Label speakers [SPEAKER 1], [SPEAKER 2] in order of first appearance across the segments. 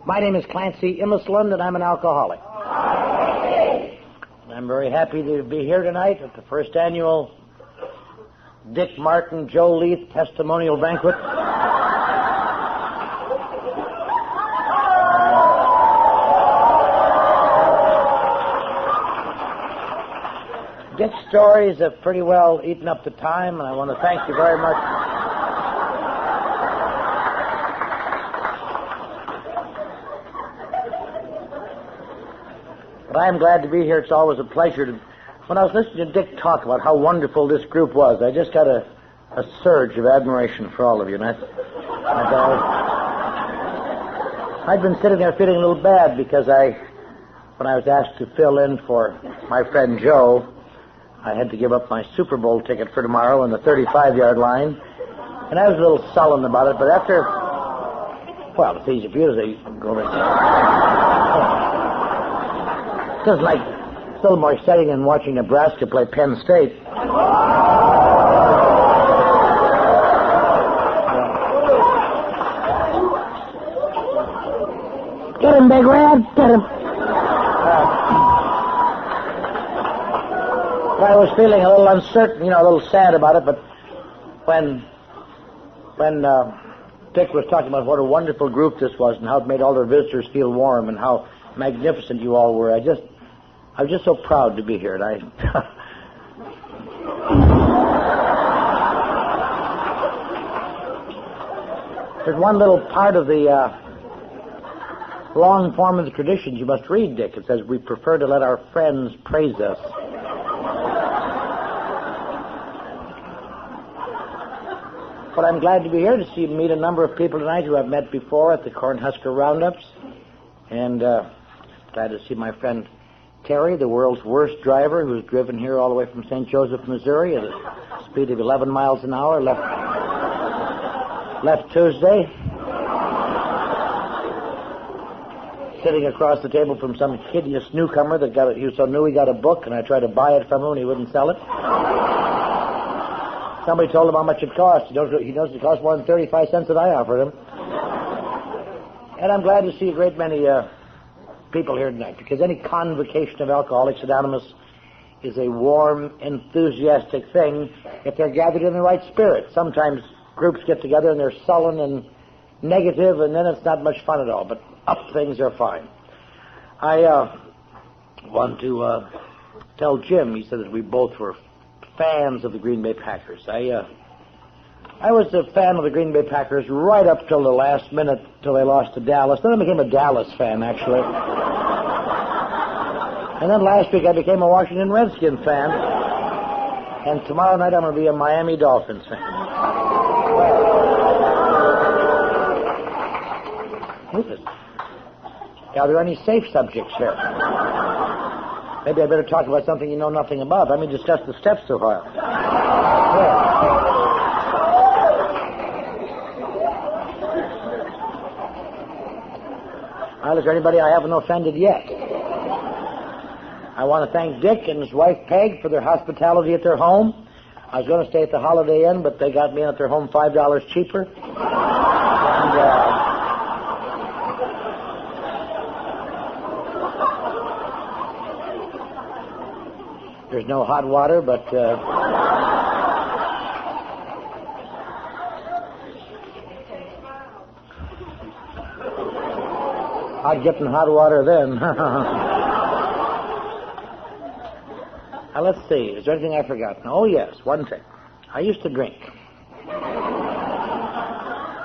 [SPEAKER 1] My name is Clancy Immisland, and I'm an alcoholic. I'm very happy to be here tonight at the first annual Dick Martin, Joe Leith Testimonial Banquet. Dick's stories have pretty well eaten up the time, and I want to thank you very much. But I am glad to be here. It's always a pleasure to... When I was listening to Dick talk about how wonderful this group was, I just got a surge of admiration for all of you. And I'd been sitting there feeling a little bad because when I was asked to fill in for my friend Joe, I had to give up my Super Bowl ticket for tomorrow in the 35-yard line. And I was a little sullen about it, but after... Well, it's easy for you to say, go over. It's just like... It's a little more exciting than watching Nebraska play Penn State. Get him, Big Red, get him. I was feeling a little uncertain, a little sad about it, but when Dick was talking about what a wonderful group this was and how it made all their visitors feel warm and how magnificent you all were, I was just so proud to be here. And there's one little part of the long form of the traditions you must read, Dick. It says, we prefer to let our friends praise us. But I'm glad to be here to meet a number of people tonight who I've met before at the Cornhusker Roundups. And glad to see my friend Terry, the world's worst driver, who's driven here all the way from St. Joseph, Missouri at a speed of 11 miles an hour, left Tuesday. Sitting across the table from some hideous newcomer he was so new he got a book, and I tried to buy it from him and he wouldn't sell it. Somebody told him how much it cost. He knows it cost more than 35 cents that I offered him. And I'm glad to see a great many people here tonight, because any convocation of Alcoholics Anonymous is a warm, enthusiastic thing if they're gathered in the right spirit. Sometimes groups get together and they're sullen and negative, and then it's not much fun at all. But up things are fine. I want to tell Jim, he said that we both were fans of the Green Bay Packers. I was a fan of the Green Bay Packers right up till the last minute, till they lost to Dallas. Then I became a Dallas fan, actually. And then last week I became a Washington Redskins fan. And tomorrow night I'm going to be a Miami Dolphins fan. Are there any safe subjects here? Maybe I better talk about something you know nothing about. Let me discuss the steps so far. Well, is there anybody I haven't offended yet? I want to thank Dick and his wife Peg for their hospitality at their home. I was going to stay at the Holiday Inn, but they got me in at their home $5 cheaper. And, there's no hot water, but I'd get in hot water then. Now, let's see. Is there anything I forgot? Oh, yes, one thing. I used to drink.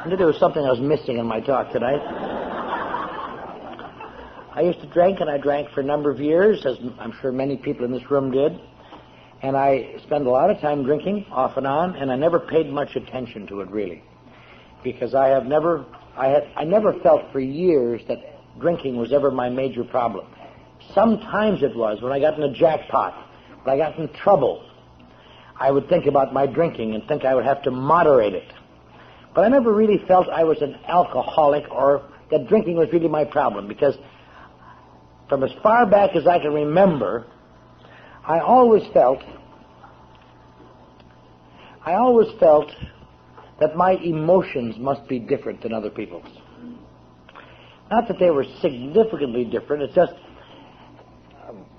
[SPEAKER 1] And there was something I was missing in my talk tonight. I used to drink, and I drank for a number of years, as I'm sure many people in this room did. And I spent a lot of time drinking, off and on, and I never paid much attention to it, really. Because I never felt for years that drinking was ever my major problem. Sometimes it was, when I got in a jackpot, when I got in trouble, I would think about my drinking and think I would have to moderate it. But I never really felt I was an alcoholic or that drinking was really my problem, because from as far back as I can remember, I always felt that my emotions must be different than other people's. Not that they were significantly different. It's just,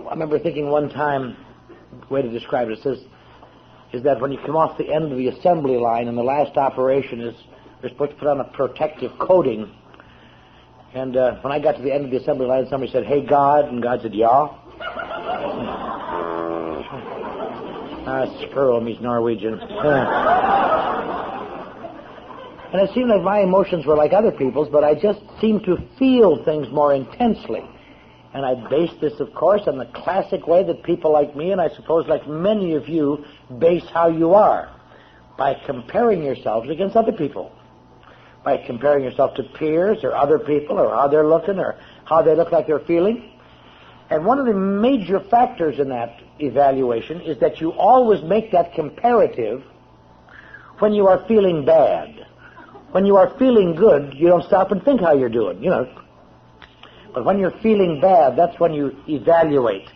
[SPEAKER 1] I remember thinking one time, the way to describe it is that when you come off the end of the assembly line and the last operation is, you're supposed to put on a protective coating. And when I got to the end of the assembly line, somebody said, "Hey, God," and God said, "Yeah." Screw him, he's Norwegian. And it seemed like my emotions were like other people's, but I just seemed to feel things more intensely. And I based this, of course, on the classic way that people like me, and I suppose like many of you, base how you are, by comparing yourselves against other people. By comparing yourself to peers or other people, or how they're looking, or how they look like they're feeling. And one of the major factors in that evaluation is that you always make that comparative when you are feeling bad. When you are feeling good, you don't stop and think how you're doing, you know. But when you're feeling bad, that's when you evaluate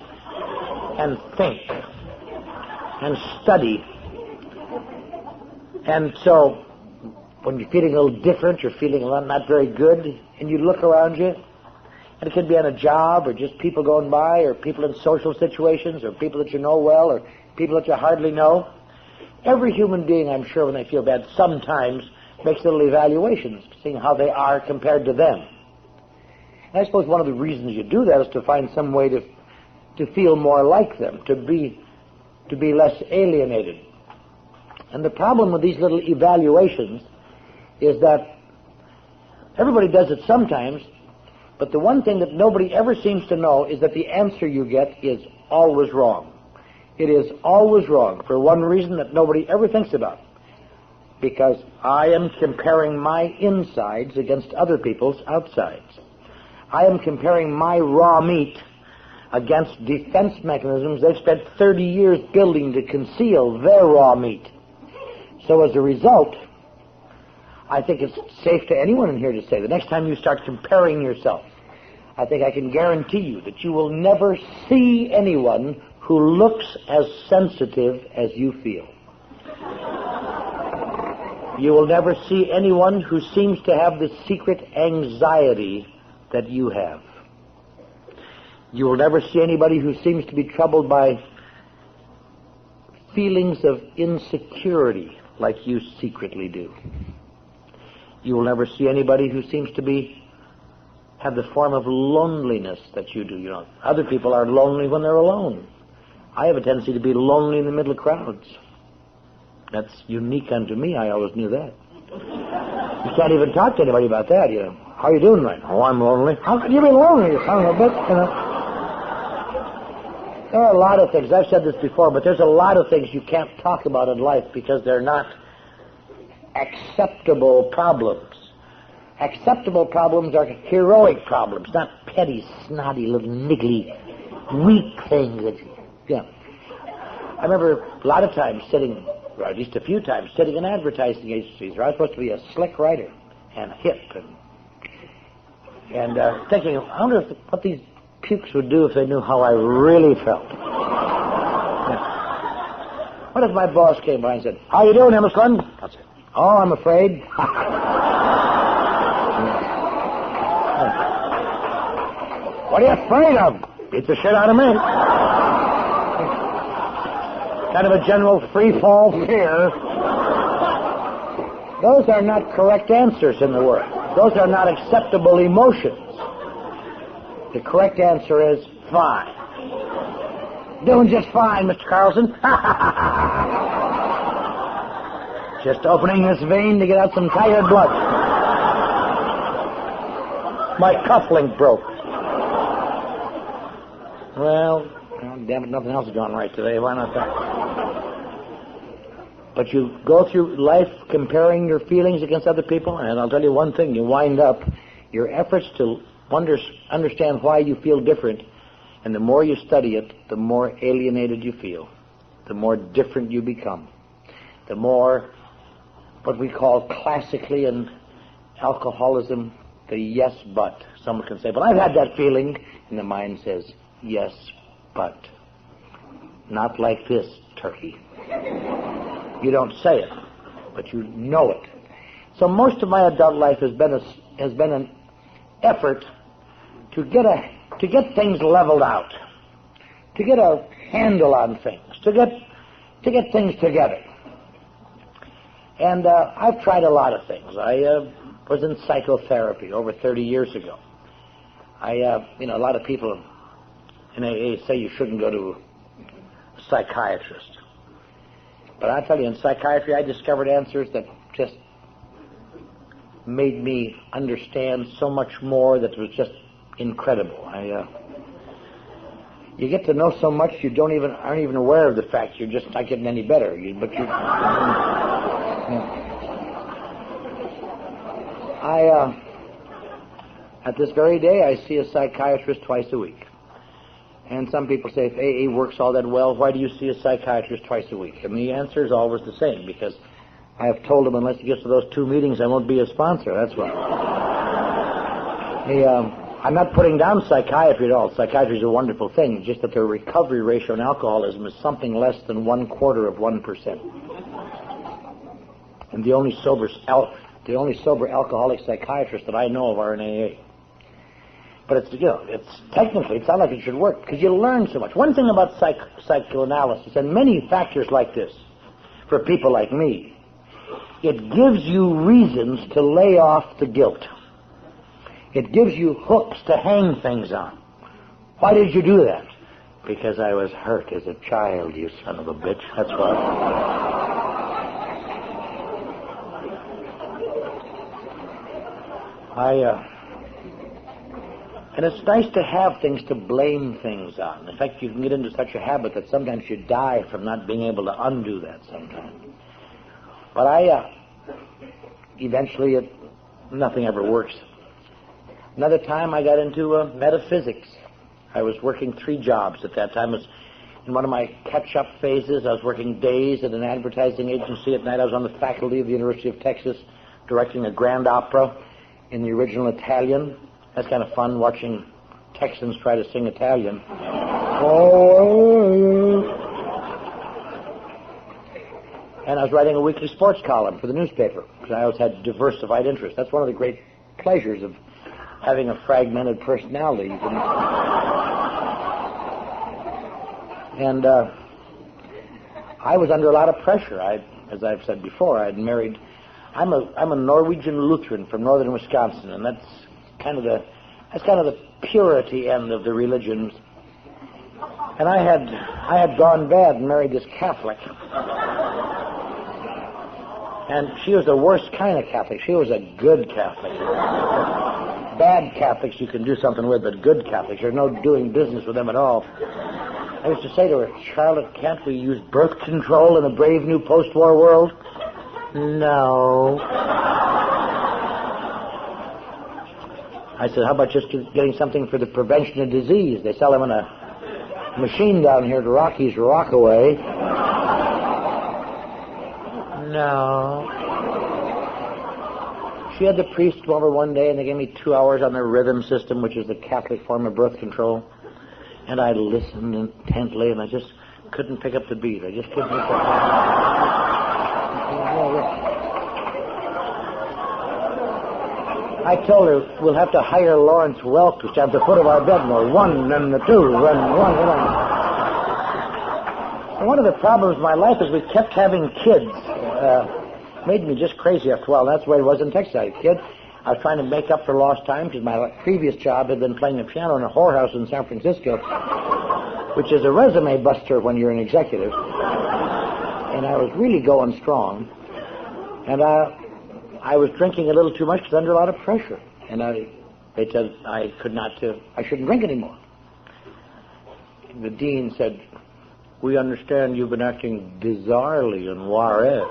[SPEAKER 1] and think and study. And so when you're feeling a little different, you're feeling not very good, and you look around you, and it could be on a job, or just people going by, or people in social situations, or people that you know well, or people that you hardly know. Every human being, I'm sure, when they feel bad, sometimes makes little evaluations, seeing how they are compared to them. And I suppose one of the reasons you do that is to find some way to feel more like them, to be less alienated. And the problem with these little evaluations is that everybody does it sometimes, but the one thing that nobody ever seems to know is that the answer you get is always wrong. It is always wrong for one reason that nobody ever thinks about. Because I am comparing my insides against other people's outsides. I am comparing my raw meat against defense mechanisms they've spent 30 years building to conceal their raw meat. So as a result, I think it's safe to anyone in here to say the next time you start comparing yourself, I think I can guarantee you that you will never see anyone who looks as sensitive as you feel. You will never see anyone who seems to have the secret anxiety that you have. You will never see anybody who seems to be troubled by feelings of insecurity like you secretly do. You will never see anybody who seems to have the form of loneliness that you do. You know, other people are lonely when they're alone. I have a tendency to be lonely in the middle of crowds. That's unique unto me. I always knew that. You can't even talk to anybody about that, you know. How are you doing right now? Oh, I'm lonely. How can you be lonely, you son of a bitch, you know? There are a lot of things. I've said this before, but there's a lot of things you can't talk about in life because they're not acceptable problems. Acceptable problems are heroic problems, not petty, snotty, little niggly, weak things that, you know. I remember a lot of times sitting, or at least a few times, sitting in advertising agencies where I was supposed to be a slick writer and hip and thinking, I wonder what these pukes would do if they knew how I really felt. Yeah. What if my boss came by and said, "How you doing, Emerson?" I'd say, "Oh, I'm afraid." "What are you afraid of?" "Beats the shit out of me." Kind of a general free-fall fear. Those are not correct answers in the world. Those are not acceptable emotions. The correct answer is fine. "Doing just fine, Mr. Carlson." "Just opening this vein to get out some tired blood. My cufflink broke." Well, damn it, nothing else is going right today. Why not that? But you go through life comparing your feelings against other people, and I'll tell you one thing, you wind up, your efforts to understand why you feel different, and the more you study it, the more alienated you feel, the more different you become, the more what we call classically in alcoholism, the yes, but. Someone can say, "But I've had that feeling," and the mind says, "Yes, but." Not like this, turkey. You don't say it, but you know it. So most of my adult life has been an effort to get things leveled out, to get a handle on things, to get things together. And I've tried a lot of things. I was in psychotherapy over 30 years ago. A lot of people in AA say you shouldn't go to a psychiatrist. But I tell you, in psychiatry, I discovered answers that just made me understand so much more that was just incredible. You get to know so much you aren't even aware of the fact you're just not getting any better. At this very day, I see a psychiatrist twice a week. And some people say, if AA works all that well, why do you see a psychiatrist twice a week? And the answer is always the same, because I have told them unless he gets to those 2 meetings, I won't be a sponsor. That's why. I'm not putting down psychiatry at all. Psychiatry is a wonderful thing, just that the recovery ratio in alcoholism is something less than 1/4%. And the only sober alcoholic psychiatrists that I know of are in AA. But it's technically, it's not like it should work, because you learn so much. One thing about psychoanalysis, and many factors like this, for people like me, it gives you reasons to lay off the guilt. It gives you hooks to hang things on. Why did you do that? Because I was hurt as a child, you son of a bitch. That's why. And it's nice to have things to blame things on. In fact, you can get into such a habit that sometimes you die from not being able to undo that sometimes. But eventually nothing ever works. Another time I got into metaphysics. I was working 3 jobs at that time. It was in one of my catch-up phases. I was working days at an advertising agency. At night I was on the faculty of the University of Texas directing a grand opera in the original Italian. That's kind of fun, watching Texans try to sing Italian. And I was writing a weekly sports column for the newspaper, because I always had diversified interests. That's one of the great pleasures of having a fragmented personality. And I was under a lot of pressure. As I've said before, I had married. I'm a Norwegian Lutheran from northern Wisconsin, and that's kind of the purity end of the religions. And I had gone bad and married this Catholic. And she was the worst kind of Catholic. She was a good Catholic. Bad Catholics you can do something with, but good Catholics, there's no doing business with them at all. I used to say to her, Charlotte, can't we use birth control in a brave new post-war world? No. I said, how about just getting something for the prevention of disease? They sell them in a machine down here at Rocky's Rockaway. No. She had the priest come over one day, and they gave me 2 hours on their rhythm system, which is the Catholic form of birth control. And I listened intently, and I just couldn't pick up the beat. I just couldn't pick up the beat. I told her we'll have to hire Lawrence Welk to stand at the foot of our bed, and we're 1 and the 2 and 1 and 1. And one of the problems of my life is we kept having kids. Made me just crazy after a while. That's the way it was in Texas. I had a kid. I was trying to make up for lost time because my previous job had been playing the piano in a whorehouse in San Francisco, which is a resume buster when you're an executive. And I was really going strong. And I was drinking a little too much because under a lot of pressure. And they said I shouldn't drink anymore. The dean said, we understand you've been acting bizarrely in Juarez.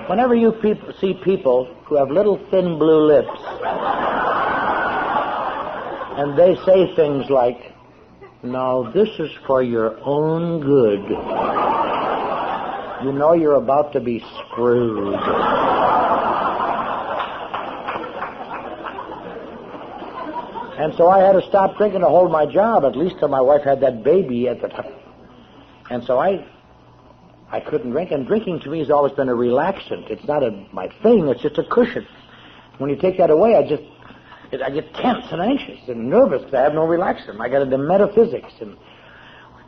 [SPEAKER 1] Whenever you see people who have little thin blue lips and they say things like, now this is for your own good, you know you're about to be screwed. And so I had to stop drinking to hold my job, at least till my wife had that baby at the time. And so I I couldn't drink, and drinking to me has always been a relaxant. It's not my thing, it's just a cushion. When you take that away, I get tense and anxious and nervous because I have no relaxant. I got into metaphysics, and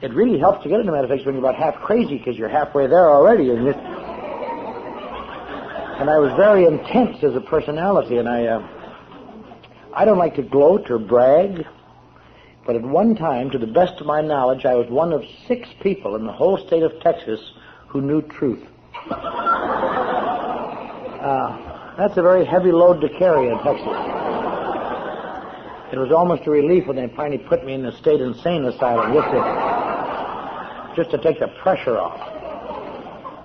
[SPEAKER 1] it really helps to get into metaphysics when you're about half crazy because you're halfway there already. And I was very intense as a personality, and I don't like to gloat or brag, but at one time, to the best of my knowledge, I was one of 6 people in the whole state of Texas who knew truth. That's a very heavy load to carry in Texas. It was almost a relief when they finally put me in the state insane asylum just to take the pressure off.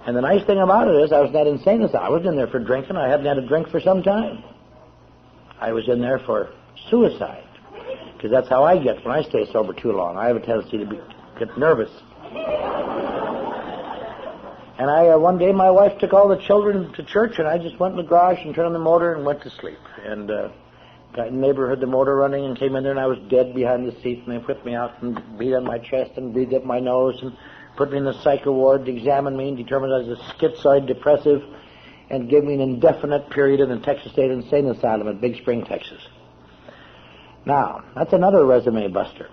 [SPEAKER 1] And the nice thing about it is I was in that insane asylum. I wasn't in there for drinking. I hadn't had a drink for some time. I was in there for suicide, because that's how I get when I stay sober too long. I have a tendency to get nervous. And one day my wife took all the children to church, and I just went in the garage and turned on the motor and went to sleep. And the neighbor heard the motor running and came in there, and I was dead behind the seat, and they whipped me out and beat on my chest and breathed up my nose and put me in the psych ward to examine me and determined I was a schizoid depressive and gave me an indefinite period in the Texas State Insane Asylum at Big Spring, Texas. Now, that's another resume buster.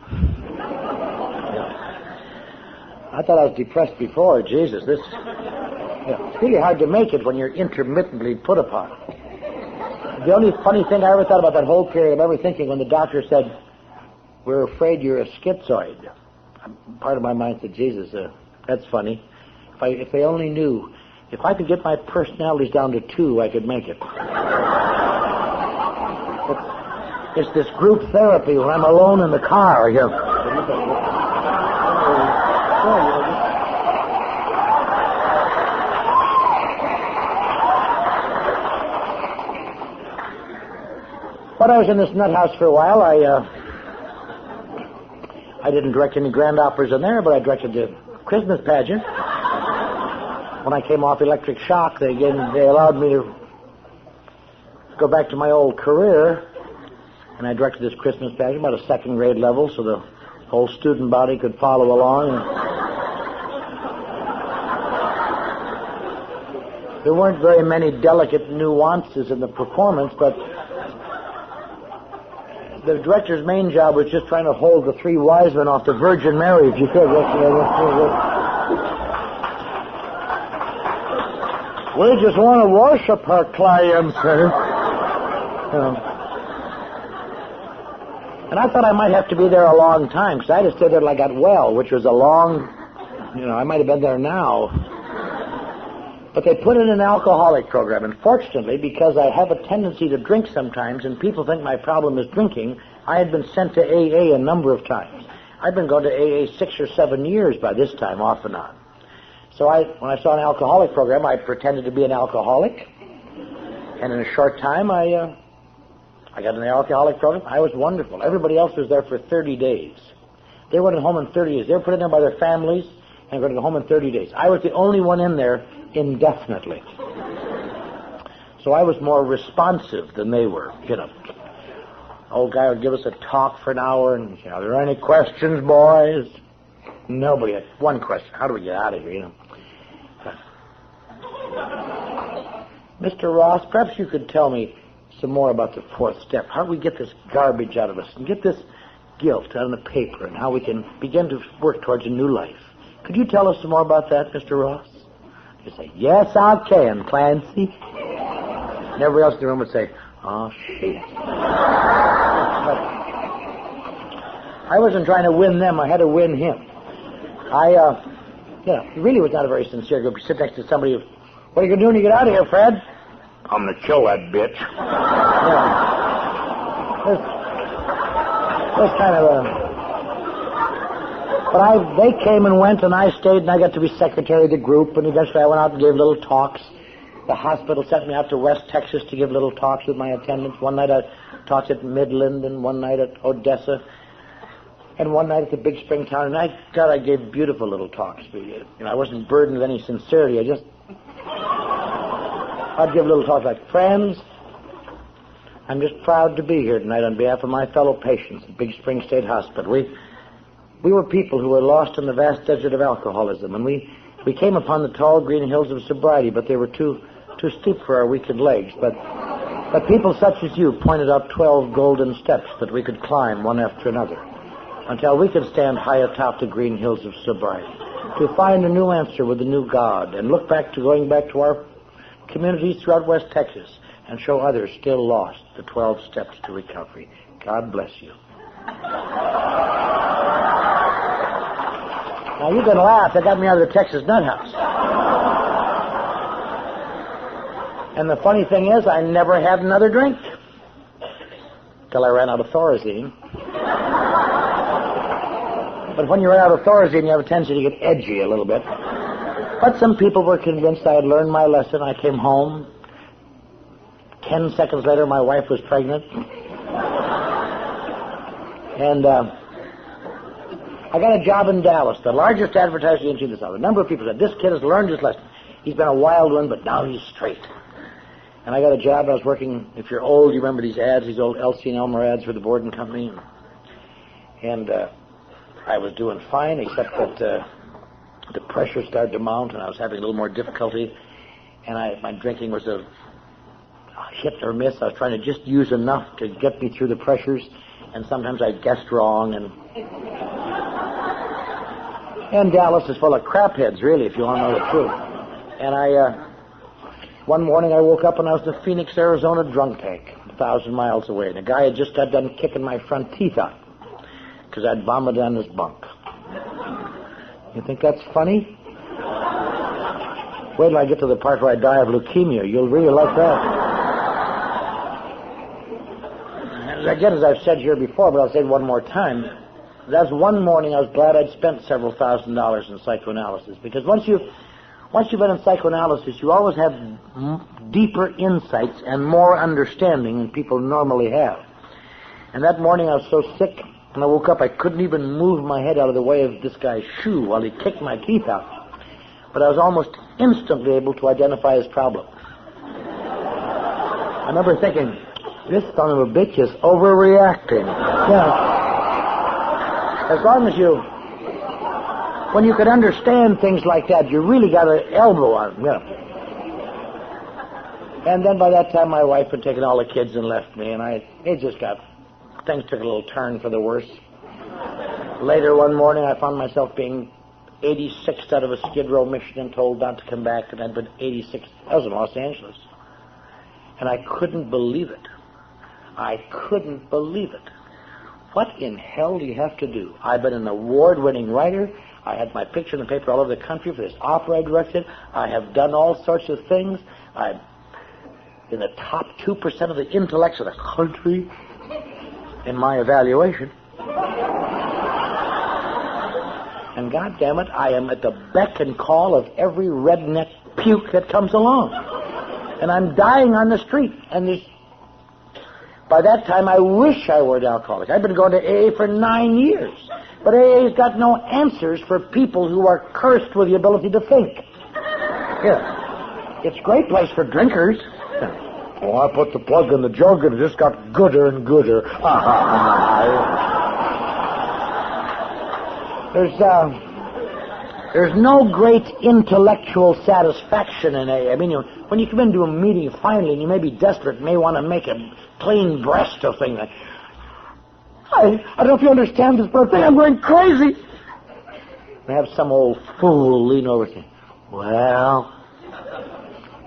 [SPEAKER 1] I thought I was depressed before. Jesus, it's really hard to make it when you're intermittently put upon. The only funny thing I ever thought about that whole period of ever thinking when the doctor said, "We're afraid you're a schizoid," part of my mind said, "Jesus, that's funny. If they only knew. If I could get my personalities down to 2, I could make it." It's this group therapy when I'm alone in the car. But I was in this nut house for a while. I didn't direct any grand operas in there, but I directed the Christmas pageant. When I came off electric shock, they allowed me to go back to my old career, and I directed this Christmas pageant about a second grade level so the whole student body could follow along. There weren't very many delicate nuances in the performance, but the director's main job was just trying to hold the 3 wise men off the Virgin Mary, if you could. We just want to worship her, clients. And I thought I might have to be there a long time, because I just stayed there till I got well, which was a long, I might have been there now. But they put in an alcoholic program, and fortunately, because I have a tendency to drink sometimes, and people think my problem is drinking, I had been sent to AA a number of times. I've been going to AA 6 or 7 years by this time, off and on. So when I saw an alcoholic program, I pretended to be an alcoholic, and in a short time, I got in the alcoholic program. I was wonderful. Everybody else was there for 30 days. They went home in 30 days. They were put in there by their families and going to go home in 30 days. I was the only one in there indefinitely. So I was more responsive than they were, Old guy would give us a talk for an hour, and, are there any questions, boys? Nobody had one question. How do we get out of here, Mr. Ross, perhaps you could tell me some more about the 4th step. How do we get this garbage out of us and get this guilt on the paper, and how we can begin to work towards a new life? Could you tell us some more about that, Mr. Ross? You say, "Yes, I can, Clancy." And everybody else in the room would say, "Oh, shit." But I wasn't trying to win them. I had to win him. It really was not a very sincere group. You sit next to somebody who, "What are you going to do when you get out of here, Fred?" "I'm going to kill that bitch." That's kind of a... But they came and went, and I stayed, and I got to be secretary of the group, and eventually I went out and gave little talks. The hospital sent me out to West Texas to give little talks with my attendants. One night I talked at Midland, and one night at Odessa, and one night at the Big Spring town, and I gave beautiful little talks. I wasn't burdened with any sincerity. I'd give little talks like, "Friends, I'm just proud to be here tonight on behalf of my fellow patients at Big Spring State Hospital. We were people who were lost in the vast desert of alcoholism, and we We came upon the tall green hills of sobriety, but they were too steep for our weakened legs. But people such as you pointed out 12 golden steps that we could climb one after another until we could stand high atop the green hills of sobriety to find a new answer with a new God and look back to going back to our communities throughout West Texas and show others still lost the 12 steps to recovery. God bless you. Now, you can laugh. That got me out of the Texas nut house. And the funny thing is, I never had another drink till I ran out of Thorazine. But when you run out of Thorazine, you have a tendency to get edgy a little bit. But some people were convinced I had learned my lesson. I came home. 10 seconds later, my wife was pregnant. And I got a job in Dallas, the largest advertising agency in the South. A number of people said, this kid has learned his lesson. He's been a wild one, but now he's straight. And I got a job. I was working, if you're old, you remember these ads, these old Elsie and Elmer ads for the Borden Company. And I was doing fine, except that the pressure started to mount, and I was having a little more difficulty. And my drinking was a hit or miss. I was trying to just use enough to get me through the pressures, and sometimes I guessed wrong. And Dallas is full of crapheads, really, if you want to know the truth. And one morning I woke up and I was in the Phoenix, Arizona drunk tank, 1,000 miles away. And a guy had just got done kicking my front teeth out because I'd vomited on his bunk. You think that's funny? Wait till I get to the part where I die of leukemia. You'll really like that. Again, as I've said here before, but I'll say it one more time, that's one morning I was glad I'd spent several $1,000s in psychoanalysis, because once you've been in psychoanalysis, you always have deeper insights and more understanding than people normally have. And that morning I was so sick, and I woke up, I couldn't even move my head out of the way of this guy's shoe while he kicked my teeth out. But I was almost instantly able to identify his problem. I remember thinking, this son of a bitch is overreacting. Yeah. As long as when you could understand things like that, you really got an elbow on them. Yeah. And then by that time, my wife had taken all the kids and left me, and things took a little turn for the worse. Later one morning, I found myself being 86th out of a Skid Row, Michigan, told not to come back, and I'd been 86th. I was in Los Angeles. And I couldn't believe it. I couldn't believe it. What in hell do you have to do? I've been an award-winning writer. I had my picture in the paper all over the country for this opera I directed. I have done all sorts of things. I'm in the top 2% of the intellects of the country in my evaluation. And goddammit, I am at the beck and call of every redneck puke that comes along. And I'm dying on the street. And by that time, I wish I were an alcoholic. I've been going to AA for 9 years. But AA's got no answers for people who are cursed with the ability to think. Here, it's a great place for drinkers. Oh, I put the plug in the jug and it just got gooder and gooder. There's no great intellectual satisfaction in AA. I mean, when you come into a meeting finally and you may be desperate, may want to make a clean breast of things. I don't know if you understand this, but I think I'm going crazy. And have some old fool lean over and say, well,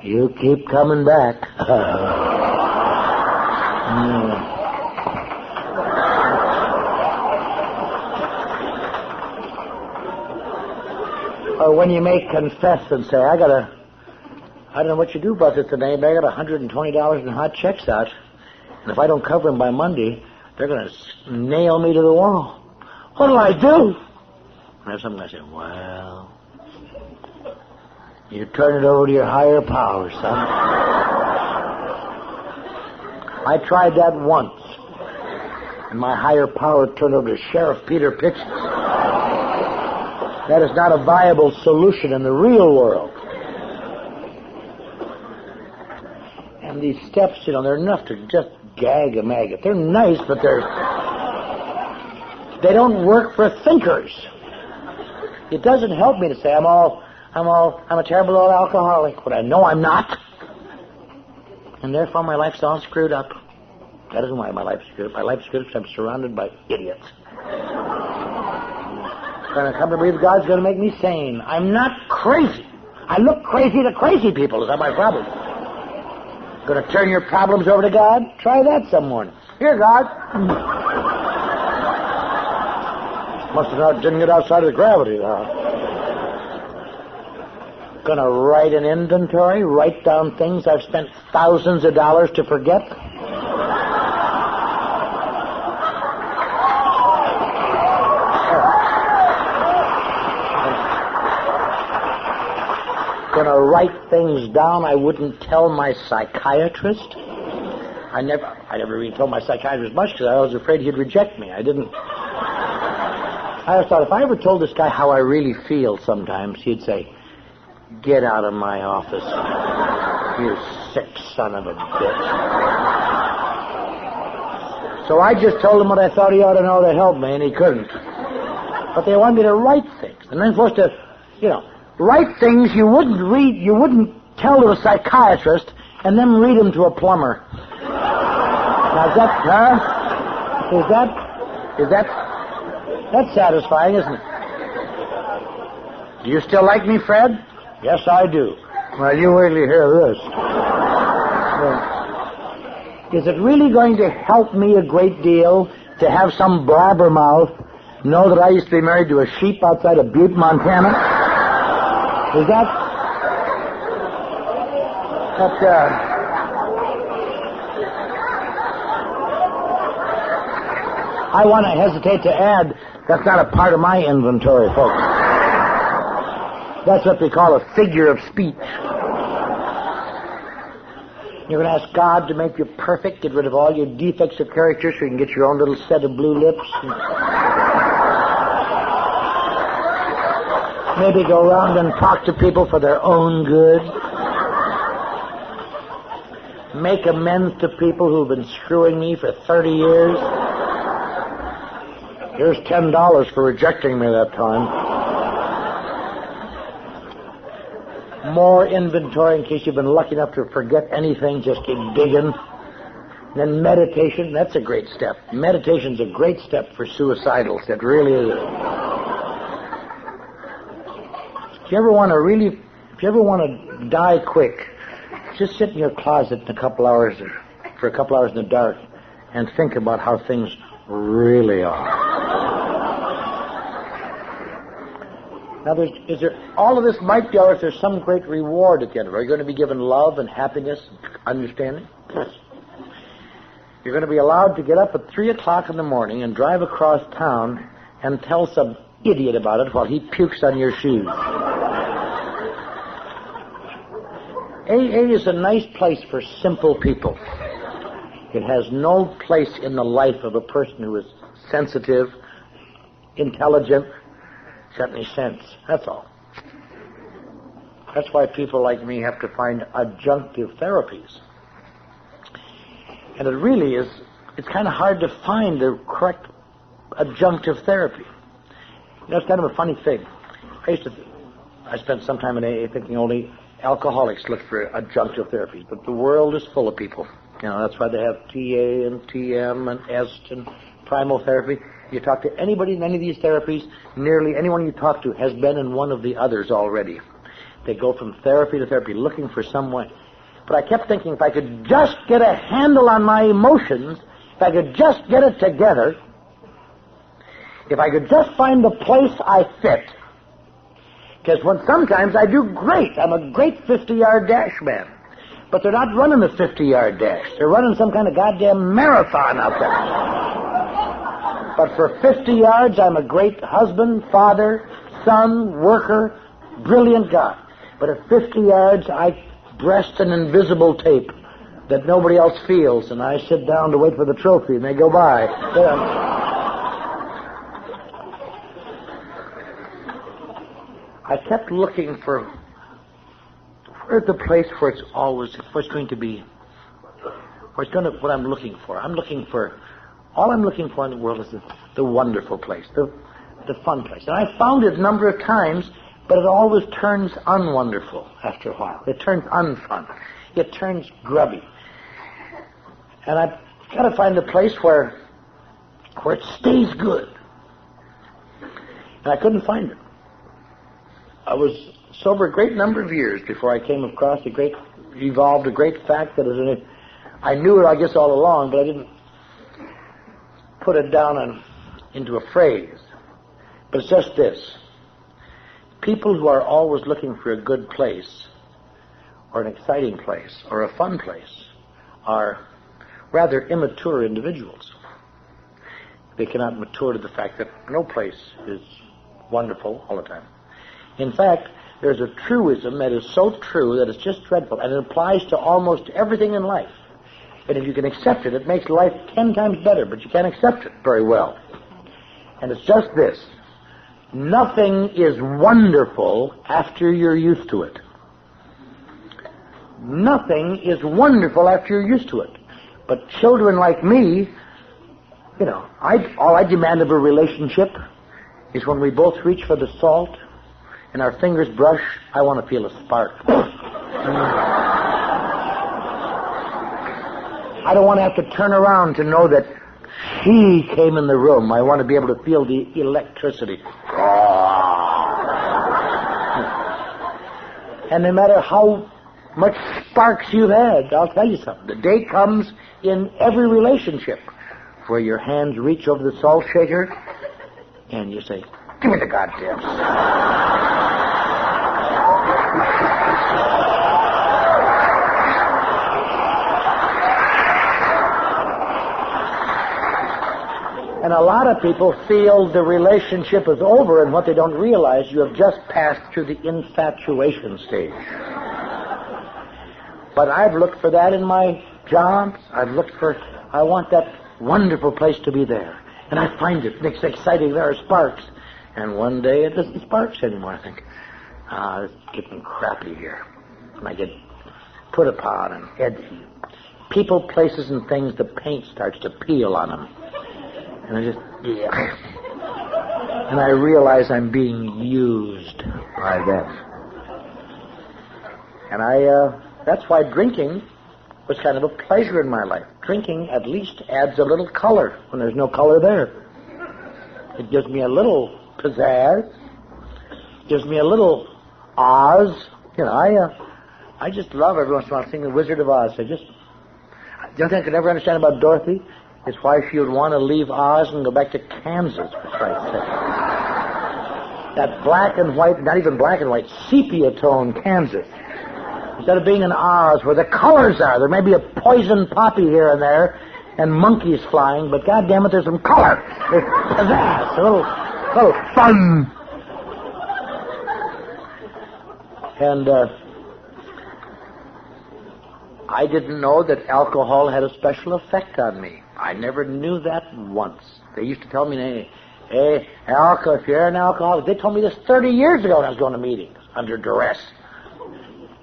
[SPEAKER 1] you keep coming back. Or when you may confess and say, I don't know what you do about this today, but I got $120 in hot checks out. And if I don't cover them by Monday, they're going to nail me to the wall. What'll I do? And I have some guy say, well, you turn it over to your higher power, son. I tried that once. And my higher power turned over to Sheriff Peter Pitchens. That is not a viable solution in the real world. And these steps, they're enough to just gag a maggot. They're nice, but they don't work for thinkers. It doesn't help me to say I'm all I'm a terrible old alcoholic, but I know I'm not. And therefore my life's all screwed up. That isn't why my life's screwed up. My life's screwed up because I'm surrounded by idiots. Going to come to believe God's going to make me sane. I'm not crazy. I look crazy to crazy people. Is that my problem? Going to turn your problems over to God? Try that some morning. Here, God. Didn't get outside of the gravity now. Going to write an inventory, write down things I've spent thousands of dollars to forget. Going to write things down I wouldn't tell my psychiatrist. I never even told my psychiatrist much because I was afraid he'd reject me. I always thought if I ever told this guy how I really feel sometimes, he'd say, "Get out of my office, you sick son of a bitch." So I just told him what I thought he ought to know to help me, and he couldn't. But they wanted me to write things. And I'm supposed to, write things you wouldn't tell to a psychiatrist, and then read them to a plumber. Now, that's satisfying, isn't it? Do you still like me, Fred? Yes, I do. Well, you wait till you hear this. Is it really going to help me a great deal to have some blabbermouth know that I used to be married to a sheep outside of Butte, Montana? Is that I want to hesitate to add, that's not a part of my inventory, folks. That's what they call a figure of speech. You're going to ask God to make you perfect, get rid of all your defects of character so you can get your own little set of blue lips. Maybe go around and talk to people for their own good. Make amends to people who've been screwing me for 30 years. Here's $10 for rejecting me that time. More inventory in case you've been lucky enough to forget anything. Just keep digging. And then meditation, that's a great step. Meditation's a great step for suicidals. It really is. If you ever want to die quick, just sit in your closet for a couple hours in the dark and think about how things really are. Now, all of this might be ours. There's some great reward at the end of it. Are you going to be given love and happiness and understanding? Yes. You're going to be allowed to get up at 3 o'clock in the morning and drive across town and tell some idiot about it while he pukes on your shoes. AA is a nice place for simple people. It has no place in the life of a person who is sensitive, intelligent, got any sense. That's all. That's why people like me have to find adjunctive therapies. And it really is, it's kind of hard to find the correct adjunctive therapy. It's kind of a funny thing. I spent some time in AA thinking only alcoholics look for adjunctive therapies, but the world is full of people. That's why they have TA and TM and EST and primal therapy. You talk to anybody in any of these therapies, nearly anyone you talk to has been in one of the others already. They go from therapy to therapy looking for some way. But I kept thinking if I could just get a handle on my emotions, if I could just get it together, if I could just find the place I fit. Because sometimes I do great. I'm a great 50-yard dash man. But they're not running the 50-yard dash. They're running some kind of goddamn marathon out there. But for 50 yards, I'm a great husband, father, son, worker, brilliant guy. But at 50 yards, I breast an invisible tape that nobody else feels, and I sit down to wait for the trophy, and they go by. I kept looking for where's the place where it's always, what's going to be, what I'm looking for. All I'm looking for in the world is the wonderful place, the fun place. And I found it a number of times But it always turns unwonderful after a while. It turns unfun. It turns grubby. And I've got to find a place where it stays good. And I couldn't find it. I was sober a great number of years before I came across evolved a great fact that I knew it, I guess, all along, but I didn't put it down into a phrase. But it's just this. People who are always looking for a good place, or an exciting place, or a fun place, are rather immature individuals. They cannot mature to the fact that no place is wonderful all the time. In fact, there's a truism that is so true that it's just dreadful, and it applies to almost everything in life. And if you can accept it, it makes life 10 times better, but you can't accept it very well. And it's just this. Nothing is wonderful after you're used to it. Nothing is wonderful after you're used to it. But children like me, all I demand of a relationship is when we both reach for the salt and our fingers brush, I want to feel a spark. I don't want to have to turn around to know that she came in the room. I want to be able to feel the electricity. And no matter how much sparks you've had, I'll tell you something. The day comes in every relationship where your hands reach over the salt shaker and you say, give me the goddamn salt. And a lot of people feel the relationship is over, and what they don't realize, you have just passed through the infatuation stage. But I've looked for that in my jobs. I want that wonderful place to be there. And I find it. It's exciting. There are sparks. And one day it doesn't sparks anymore. I think, it's getting crappy here. And I get put upon and edgy. People, places, and things, the paint starts to peel on them. And and I realize I'm being used by them. And that's why drinking was kind of a pleasure in my life. Drinking at least adds a little color when there's no color there. It gives me a little pizzazz, gives me a little Oz. I just love every once in a while seeing The Wizard of Oz. The only thing I could never understand about Dorothy is why she would want to leave Oz and go back to Kansas, for Christ's sake. That black and white, not even black and white, sepia tone Kansas. Instead of being in Oz where the colors are, there may be a poison poppy here and there and monkeys flying, but goddamn it, there's some color. There's pizzazz, a little fun. And I didn't know that alcohol had a special effect on me. I never knew that once. They used to tell me, hey, alcohol, if you're an alcoholic, they told me this 30 years ago when I was going to meetings under duress.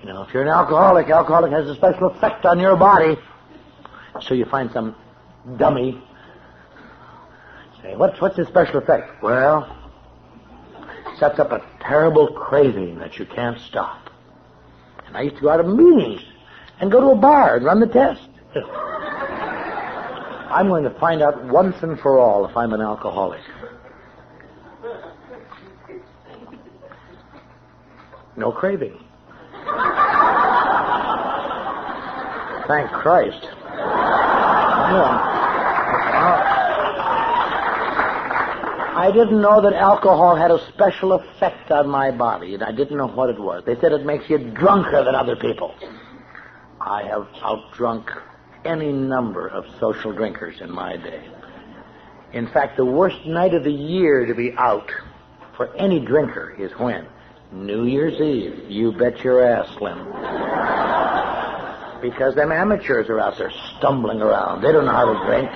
[SPEAKER 1] If you're an alcoholic has a special effect on your body. So you find some dummy. Say, what's the special effect? Well, it sets up a terrible craving that you can't stop. And I used to go out of meetings and go to a bar and run the test. I'm going to find out once and for all if I'm an alcoholic. No craving. Thank Christ. I didn't know that alcohol had a special effect on my body, and I didn't know what it was. They said it makes you drunker than other people. I have outdrunk any number of social drinkers in my day. In fact, the worst night of the year to be out for any drinker is when? New Year's Eve. You bet your ass, Slim. Because them amateurs are out there stumbling around. They don't know how to drink.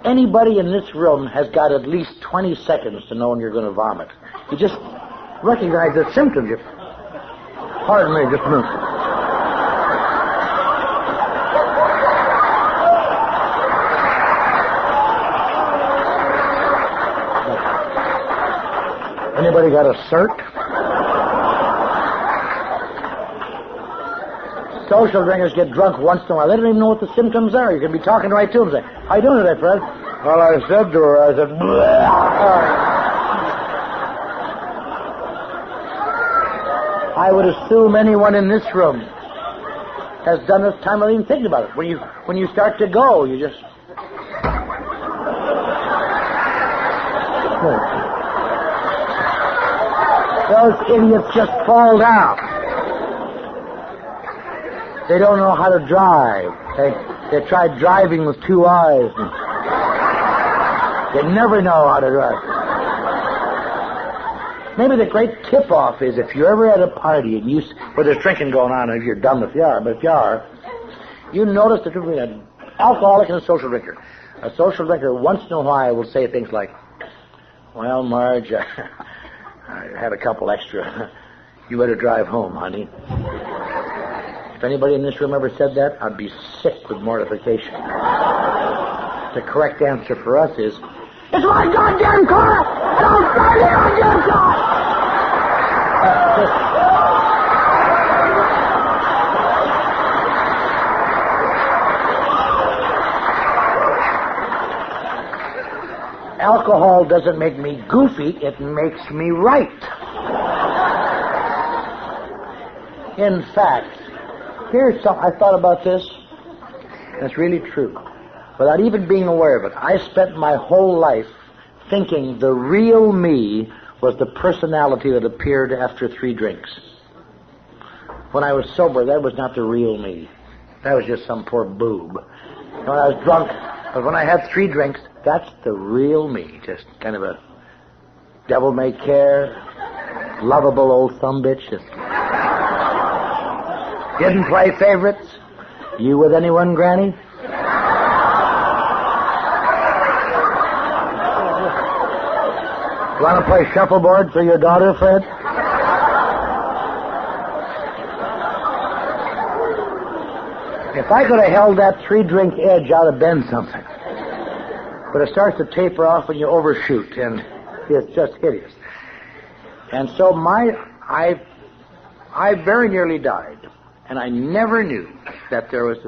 [SPEAKER 1] Anybody in this room has got at least 20 seconds to know when you're going to vomit. You just recognize the symptoms. Pardon me, just a minute. Anybody got a cert? Social drinkers get drunk once in a while. They don't even know what the symptoms are. You can be talking right to them and say, how you doing today, Fred? Well, I said to her, I said, I would assume anyone in this room has done this time without even thinking about it. When you start to go, you just... Those idiots just fall down. They don't know how to drive. They tried driving with two eyes. And they never know how to drive. Maybe the great tip-off is if you're ever at a party and where there's drinking going on, if you're dumb if you are, but if you are, you notice the difference between an alcoholic and a social drinker. A social drinker once in a while will say things like, well, Marge, I had a couple extra. You better drive home, honey. If anybody in this room ever said that, I'd be sick with mortification. The correct answer for us is, it's my goddamn car! And I'll drive your goddamn car! Alcohol doesn't make me goofy, it makes me right. In fact, I thought about this, and it's really true. Without even being aware of it, I spent my whole life thinking the real me was the personality that appeared after 3 drinks. When I was sober, that was not the real me. That was just some poor boob. And when I was drunk, but when I had 3 drinks, that's the real me. Just kind of a devil-may-care, lovable old thumbitch. Just didn't play favorites. You with anyone, Granny? You want to play shuffleboard for your daughter, Fred? If I could have held that 3-drink edge, I'd have been something. But it starts to taper off when you overshoot, and it's just hideous. And so I very nearly died, and I never knew that there was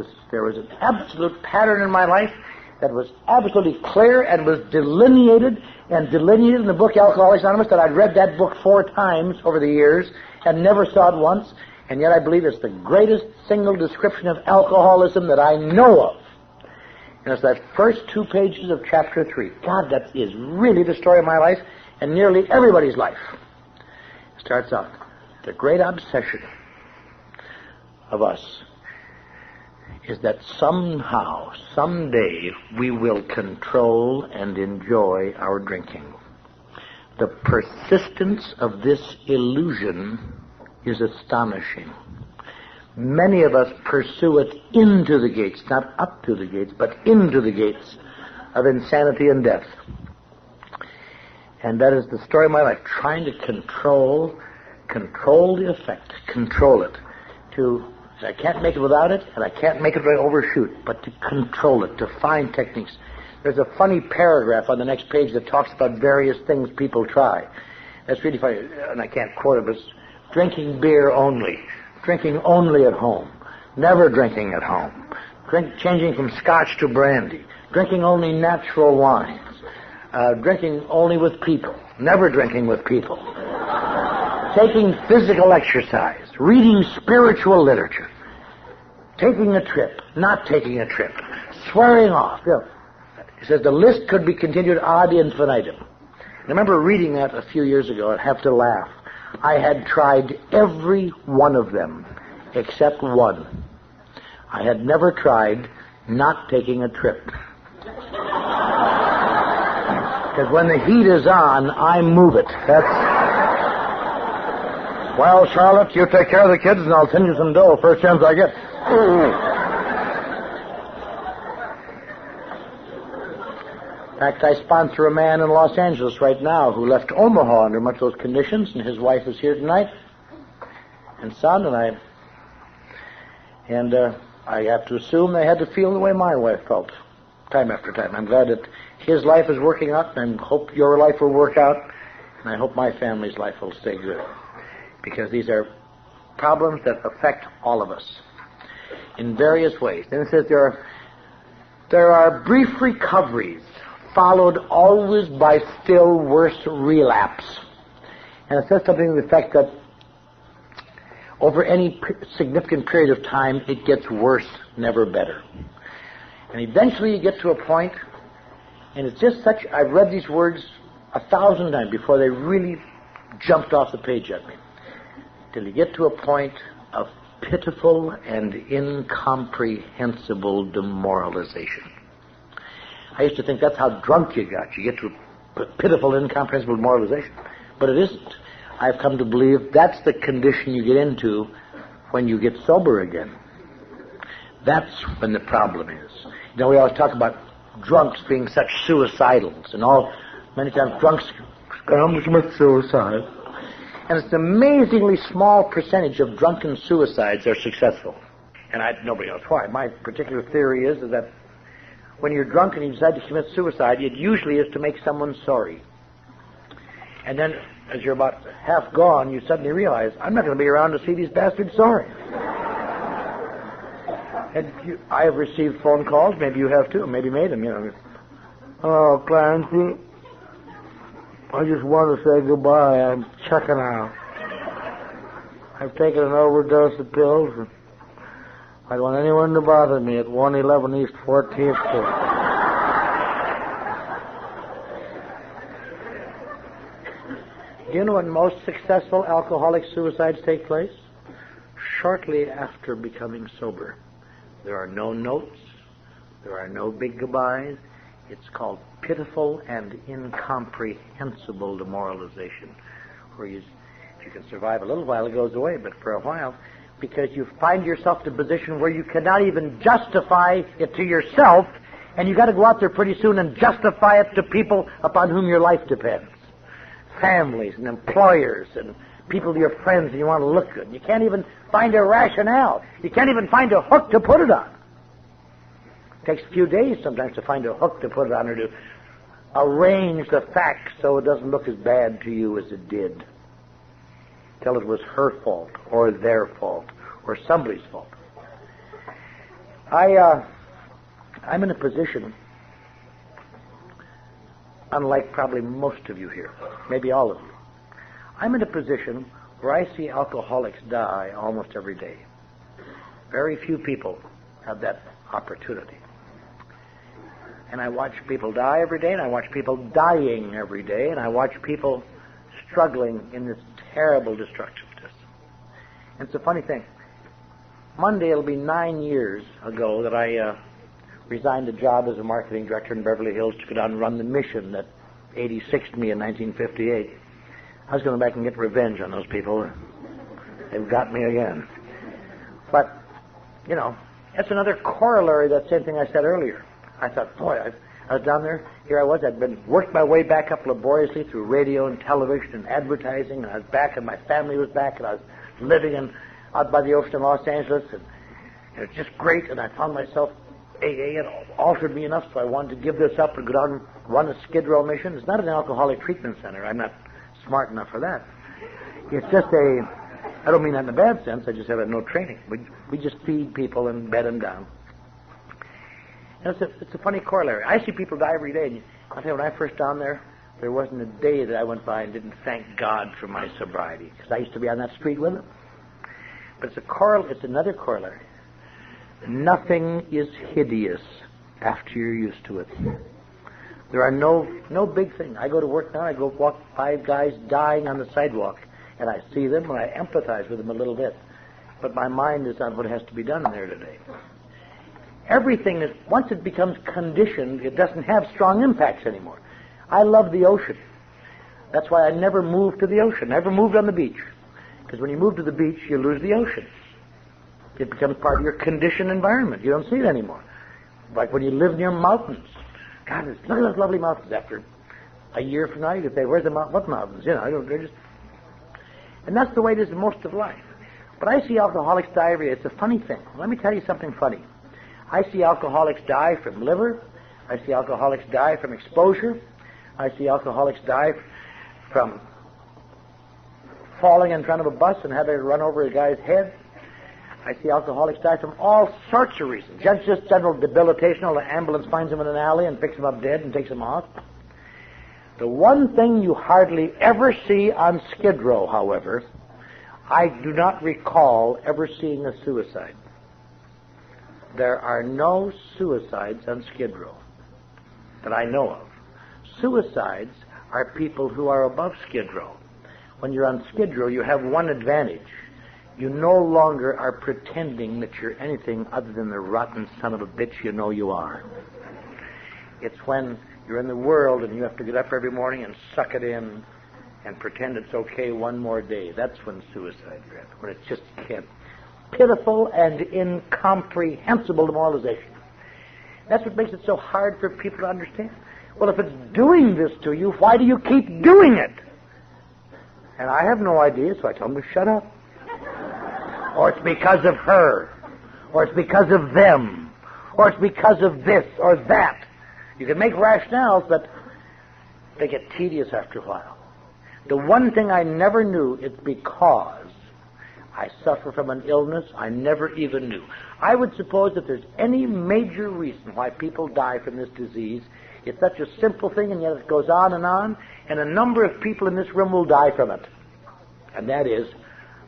[SPEAKER 1] an absolute pattern in my life that was absolutely clear and was delineated in the book Alcoholics Anonymous, that I'd read that book 4 times over the years and never saw it once, and yet I believe it's the greatest single description of alcoholism that I know of. And it's that first 2 pages of chapter 3. God, that is really the story of my life and nearly everybody's life. It starts out, the great obsession of us is that somehow, someday, we will control and enjoy our drinking. The persistence of this illusion is astonishing. Many of us pursue it into the gates, not up to the gates, but into the gates of insanity and death. And that is the story of my life, trying to control the effect, control it. I can't make it without it, and I can't make it when I overshoot, but to control it, to find techniques. There's a funny paragraph on the next page that talks about various things people try. That's really funny, and I can't quote it, but it's drinking beer only. Drinking only at home, never drinking at home, changing from scotch to brandy, drinking only natural wines, drinking only with people, never drinking with people, taking physical exercise, reading spiritual literature, taking a trip, not taking a trip, swearing off. He says the list could be continued ad infinitum. I remember reading that a few years ago. I'd have to laugh. I had tried every one of them except one. I had never tried not taking a trip. Because when the heat is on, I move it. Well, Charlotte, you take care of the kids and I'll send you some dough first chance I get. In fact, I sponsor a man in Los Angeles right now who left Omaha under much of those conditions, and his wife is here tonight, and son, and I have to assume they had to feel the way my wife felt time after time. I'm glad that his life is working out, and I hope your life will work out, and I hope my family's life will stay good, because these are problems that affect all of us. in various ways. Then it says there are brief recoveries followed always by still worse relapse. And it says something to the effect that over any significant period of time, it gets worse, never better. And eventually you get to a point, and it's just such, I've read these words 1,000 times before they really jumped off the page at me, till you get to a point of pitiful and incomprehensible demoralization. I used to think that's how drunk you got. You get to pitiful, incomprehensible demoralization. But it isn't. I've come to believe that's the condition you get into when you get sober again. That's when the problem is. You know, we always talk about drunks being such suicidals, and many times drunks commit suicide. And it's an amazingly small percentage of drunken suicides are successful. And nobody knows why. My particular theory is that when you're drunk and you decide to commit suicide, it usually is to make someone sorry. And then, as you're about half gone, you suddenly realize, I'm not going to be around to see these bastards sorry. And I have received phone calls, maybe you have too, maybe made them, you know. Oh, Clancy, I just want to say goodbye. I'm checking out. I've taken an overdose of pills, and I don't want anyone to bother me at 111 East 14th Street. Do you know when most successful alcoholic suicides take place? Shortly after becoming sober. There are no notes. There are no big goodbyes. It's called pitiful and incomprehensible demoralization, where if you can survive a little while, it goes away, but for a while, because you find yourself in a position where you cannot even justify it to yourself, and you've got to go out there pretty soon and justify it to people upon whom your life depends. Families and employers and people, your friends, and you want to look good. You can't even find a rationale. You can't even find a hook to put it on. It takes a few days sometimes to find a hook to put it on, or to arrange the facts so it doesn't look as bad to you as it did. Tell it was her fault, or their fault, or somebody's fault. I'm in a position, unlike probably most of you here, maybe all of you. I'm in a position where I see alcoholics die almost every day. Very few people have that opportunity. And I watch people die every day, and I watch people dying every day, and I watch people struggling in this terrible destructiveness. And it's a funny thing. Monday it'll be 9 years ago that I resigned a job as a marketing director in Beverly Hills to go down and run the mission that 86'd me in 1958. I was going back and get revenge on those people. They've got me again. But, you know, that's another corollary of that same thing I said earlier. I thought, boy, I was down there, here I was, I'd worked my way back up laboriously through radio and television and advertising, and I was back, and my family was back, and I was living out by the ocean in Los Angeles, and it was just great, and I found myself, AA had altered me enough, so I wanted to give this up and go down and run a Skid Row mission. It's not an alcoholic treatment center. I'm not smart enough for that. It's just I don't mean that in a bad sense, I just have no training. We just feed people and bed them down. And it's a funny corollary. I see people die every day, and I'll tell you, when I first down there wasn't a day that I went by and didn't thank God for my sobriety, because I used to be on that street with them. But it's another corollary. Nothing is hideous after you're used to it. There are no big thing. I go to work now, I go walk 5 guys dying on the sidewalk, and I see them, and I empathize with them a little bit. But my mind is on what has to be done in there today. Everything is, once it becomes conditioned, it doesn't have strong impacts anymore. I love the ocean. That's why I never moved to the ocean, never moved on the beach. Because when you move to the beach, you lose the ocean. It becomes part of your conditioned environment. You don't see it anymore. Like when you live near mountains. God, look at those lovely mountains. After a year from now, you can say, where's the what mountains? You know, they're just... And that's the way it is in most of life. But I see alcoholics die every day. It's a funny thing. Let me tell you something funny. I see alcoholics die from liver. I see alcoholics die from exposure. I see alcoholics die from falling in front of a bus and having to run over a guy's head. I see alcoholics die from all sorts of reasons. Just general debilitation, or the ambulance finds them in an alley and picks them up dead and takes them off. The one thing you hardly ever see on Skid Row, however, I do not recall ever seeing a suicide. There are no suicides on Skid Row that I know of. Suicides are people who are above Skid Row. When you're on Skid Row, you have one advantage. You no longer are pretending that you're anything other than the rotten son of a bitch you know you are. It's when you're in the world and you have to get up every morning and suck it in and pretend it's okay one more day. That's when suicide is, when it's just pitiful and incomprehensible demoralization. That's what makes it so hard for people to understand. Well, if it's doing this to you, why do you keep doing it? And I have no idea, so I tell them to shut up. Or it's because of her. Or it's because of them. Or it's because of this or that. You can make rationales, but they get tedious after a while. The one thing I never knew, it's because I suffer from an illness I never even knew. I would suppose that there's any major reason why people die from this disease. It's such a simple thing, and yet it goes on, and a number of people in this room will die from it. And that is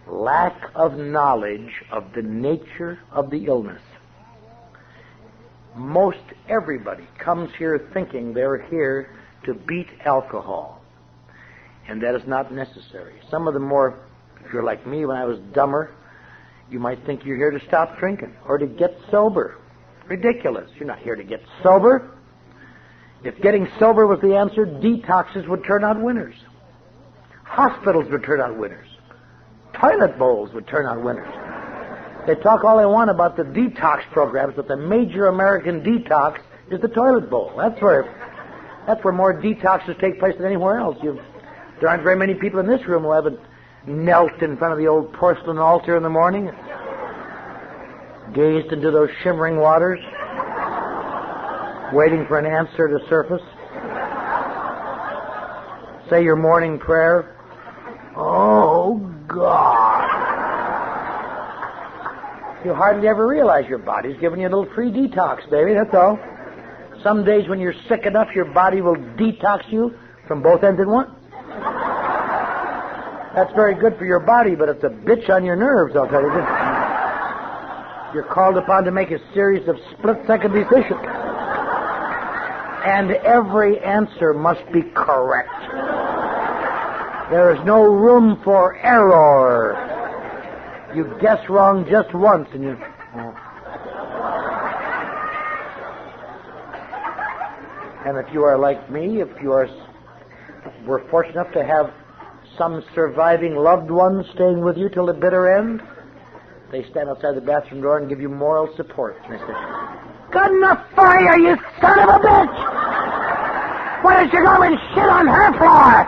[SPEAKER 1] lack of knowledge of the nature of the illness. Most everybody comes here thinking they're here to beat alcohol, and that is not necessary. Some of the more, if you're like me, when I was dumber, you might think you're here to stop drinking or to get sober. Ridiculous. You're not here to get sober. If getting sober was the answer, detoxes would turn out winners. Hospitals would turn out winners. Toilet bowls would turn out winners. They talk all they want about the detox programs, but the major American detox is the toilet bowl. That's where more detoxes take place than anywhere else. There aren't very many people in this room who haven't knelt in front of the old porcelain altar in the morning, gazed into those shimmering waters, waiting for an answer to surface. Say your morning prayer. Oh, God. You hardly ever realize your body's giving you a little free detox, baby, that's all. Some days when you're sick enough, your body will detox you from both ends at once. That's very good for your body, but it's a bitch on your nerves, I'll tell you. You're called upon to make a series of split-second decisions. And every answer must be correct. There is no room for error. You guess wrong just once and you... And if you are like me, we're fortunate enough to have some surviving loved ones staying with you till the bitter end, they stand outside the bathroom door and give you moral support. And they say, "Good enough for you, you son of a bitch! Why don't you go and shit on her floor?"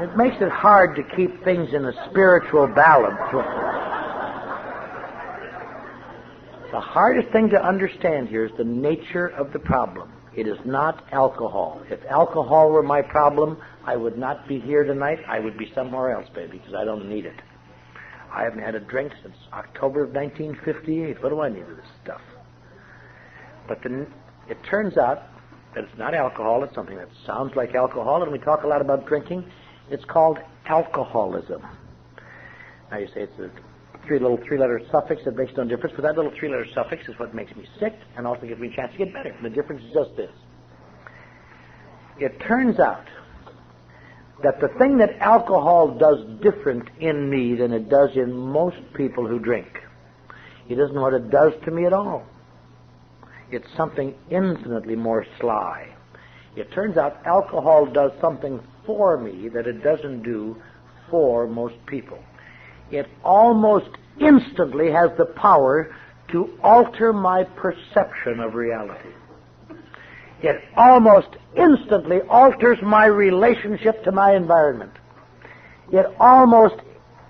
[SPEAKER 1] It makes it hard to keep things in a spiritual balance. The hardest thing to understand here is the nature of the problem. It is not alcohol. If alcohol were my problem, I would not be here tonight. I would be somewhere else, baby, because I don't need it. I haven't had a drink since October of 1958. What do I need of this stuff? But it turns out that it's not alcohol. It's something that sounds like alcohol, and we talk a lot about drinking. It's called alcoholism. Now you say it's a three-letter suffix that makes no difference, but that little three-letter suffix is what makes me sick and also gives me a chance to get better. And the difference is just this. It turns out that the thing that alcohol does different in me than it does in most people who drink, it isn't what it does to me at all. It's something infinitely more sly. It turns out alcohol does something for me that it doesn't do for most people. It almost instantly has the power to alter my perception of reality. It almost instantly alters my relationship to my environment. It almost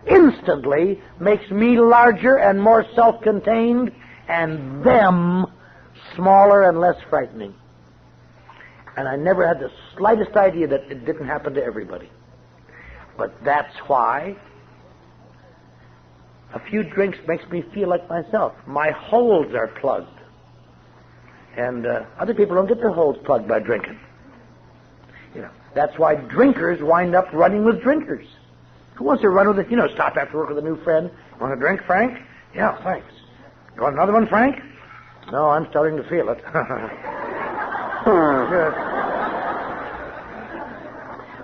[SPEAKER 1] instantly makes me larger and more self-contained and them smaller and less frightening. And I never had the slightest idea that it didn't happen to everybody. But that's why a few drinks makes me feel like myself. My holes are plugged. And other people don't get their holes plugged by drinking. You know, that's why drinkers wind up running with drinkers. Who wants to run with it? You know, stop after work with a new friend. Want a drink, Frank? Yeah, thanks. You want another one, Frank? No, I'm starting to feel it.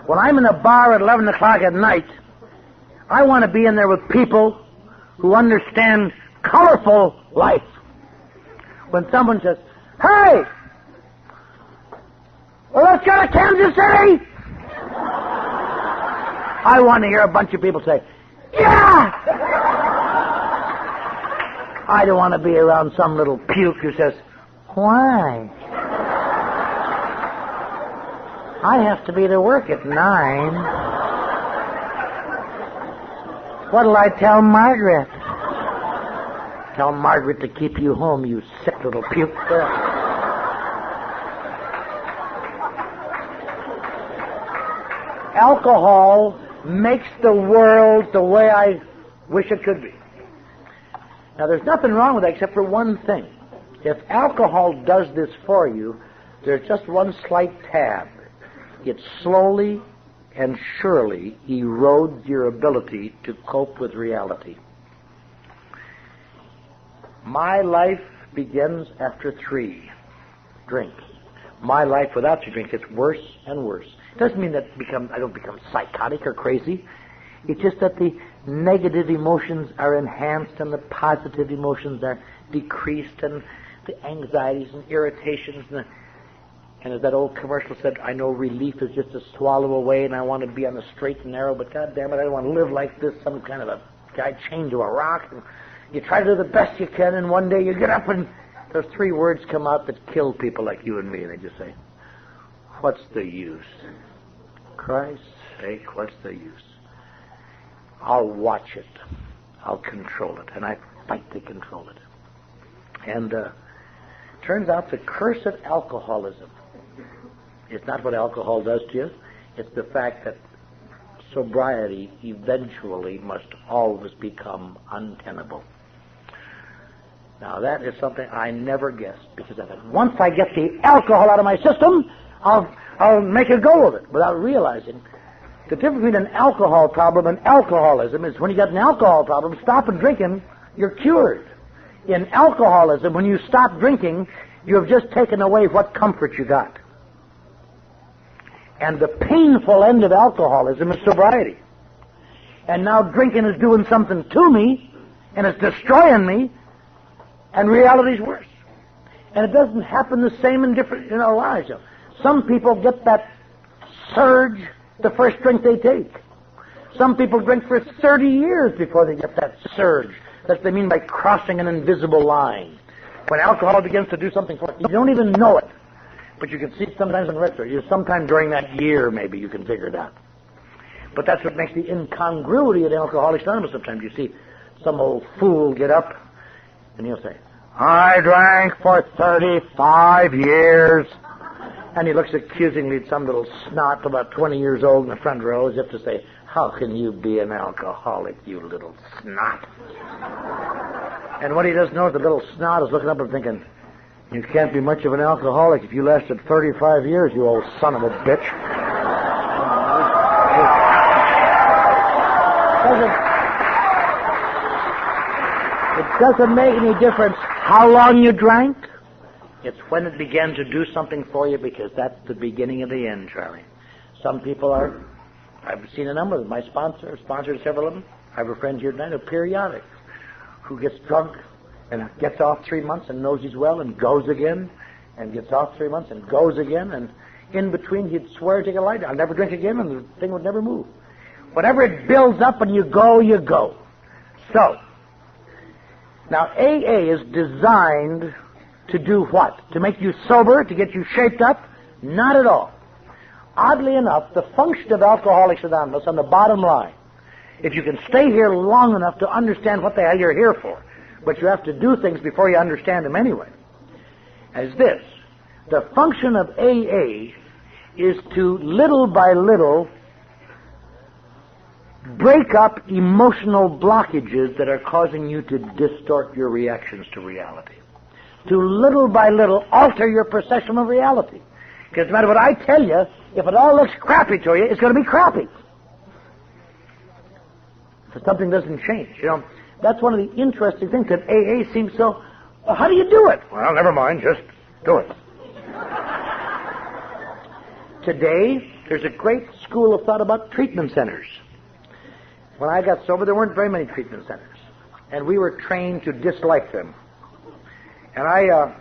[SPEAKER 1] When I'm in a bar at 11 o'clock at night, I want to be in there with people who understand colorful life. When someone says, "Hey, well, let's go to Kansas City," I want to hear a bunch of people say, "Yeah!" I don't want to be around some little puke who says, "Why? I have to be to work at 9. What'll I tell Margaret?" Tell Margaret to keep you home, you sick little puke. Alcohol makes the world the way I wish it could be. Now, there's nothing wrong with that except for one thing. If alcohol does this for you, there's just one slight tab. It slowly and surely erodes your ability to cope with reality. My life begins after 3 drinks. My life without the drink gets worse and worse. It doesn't mean that I don't become psychotic or crazy. It's just that the negative emotions are enhanced and the positive emotions are decreased, and the anxieties and irritations and as that old commercial said, I know relief is just a swallow away, and I want to be on the straight and narrow, but God damn it, I don't want to live like this, some kind of a guy chained to a rock. And you try to do the best you can, and one day you get up and those 3 words come out that kill people like you and me, and they just say, "What's the use? Christ's sake, what's the use? I'll watch it. I'll control it." And I fight to control it. And turns out the cursed alcoholism is not what alcohol does to you. It's the fact that sobriety eventually must always become untenable. Now, that is something I never guessed, because I thought, once I get the alcohol out of my system, I'll make a go of it, without realizing the difference between an alcohol problem and alcoholism is when you get an alcohol problem, stopping drinking, you're cured. In alcoholism, when you stop drinking, you have just taken away what comfort you got. And the painful end of alcoholism is sobriety. And now drinking is doing something to me, and it's destroying me, and reality's worse. And it doesn't happen the same in our lives. Some people get that surge the first drink they take. Some people drink for 30 years before they get that surge. That's what they mean by crossing an invisible line. When alcohol begins to do something for you, you don't even know it. But you can see it sometimes in retrospect. Sometime during that year, maybe, you can figure it out. But that's what makes the incongruity of Alcoholics Anonymous. Sometimes you see some old fool get up, and he'll say, "I drank for 35 years. And he looks accusingly at some little snot about 20 years old in the front row, as if to say, "How can you be an alcoholic, you little snot?" And what he doesn't know is the little snot is looking up and thinking, "You can't be much of an alcoholic if you lasted 35 years, you old son of a bitch." It doesn't make any difference how long you drank. It's when it began to do something for you, because that's the beginning of the end, Charlie. Some people I've seen a number of them. My sponsored several of them. I have a friend here tonight, a periodic, who gets drunk and gets off 3 months and knows he's well and goes again, and gets off 3 months and goes again, and in between he'd swear to take a light. "I'll never drink again," and the thing would never move. Whenever it builds up and you go, you go. So, now AA is designed to do what? To make you sober, to get you shaped up? Not at all. Oddly enough, the function of Alcoholics Anonymous, on the bottom line, if you can stay here long enough to understand what the hell you're here for, but you have to do things before you understand them anyway, is this. The function of AA is to, little by little, break up emotional blockages that are causing you to distort your reactions to reality. To, little by little, alter your perception of reality. Because no matter what I tell you, if it all looks crappy to you, it's going to be crappy. If something doesn't change, That's one of the interesting things that AA seems so... Well, how do you do it? Well, never mind, just do it. Today, there's a great school of thought about treatment centers. When I got sober, there weren't very many treatment centers. And we were trained to dislike them. And I